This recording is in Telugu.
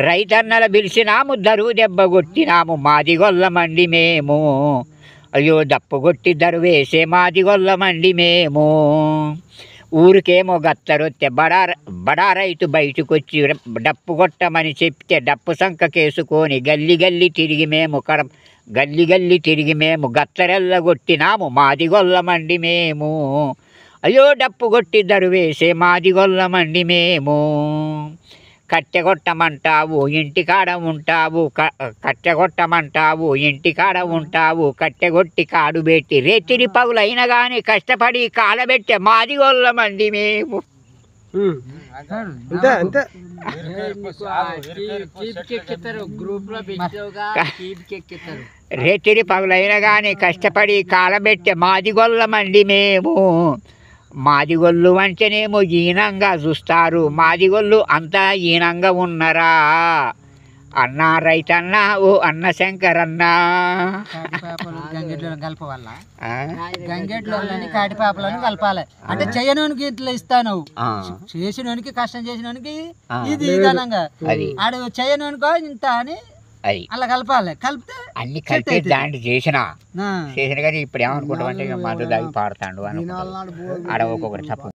రైతన్నల పిలిచినాము దరువు దెబ్బ కొట్టినాము మాది గొల్లమండి మేము. అయ్యో దప్పు కొట్టి దరువు వేసే మాది గొల్లమండి మేము. ఊరికేమో గత్తరొత్తే బడా రైతు బయటకొచ్చి డప్పు కొట్టమని చెప్తే డప్పు సంక కేసుకొని గల్లి గల్లి తిరిగి మేము గత్తరెల్ల కొట్టినాము మాది గొల్లమండి మేము. అయ్యో డప్పు కొట్టి దరువేసే మాది గొల్లమండి మేము. కట్టెగొట్టమంటావు ఇంటికాడ ఉంటావు, కట్టెగొట్టమంటావు ఇంటికాడ ఉంటావు, కట్టెగొట్టి కాడు పెట్టి రేతిరి పగులైనా కానీ కష్టపడి కాలబెట్టే మాది గొల్లమండి మేము. రేతిరి పగులైనా కానీ కష్టపడి కాలబెట్టే మాది గొల్లమండి మేము. మాదిగొల్లు అంటేనేమో ఈనంగా చూస్తారు, మాదిగొల్లు అంతా ఈనంగా ఉన్నరా అన్న రైతన్న ఓ అన్న శంకరన్న. గంగెట్లోని కాటిపాపలను కలపాలి అంటే చేయనోనికి ఇట్లా ఇస్తాను, చేసినోనికి కష్టం చేసినోనికి ఇది విధానంగా, ఆడు చేయనోనికో ఇంత అని అది అలా కలపాలి. కలిపితే అన్ని కలిపి దాంట్లో చేసిన కానీ ఇప్పుడు ఏమనుకుంటామంటే మందు దాగి పాడుతాడు అని ఆడ ఒక్కొక్కటి తప్పు.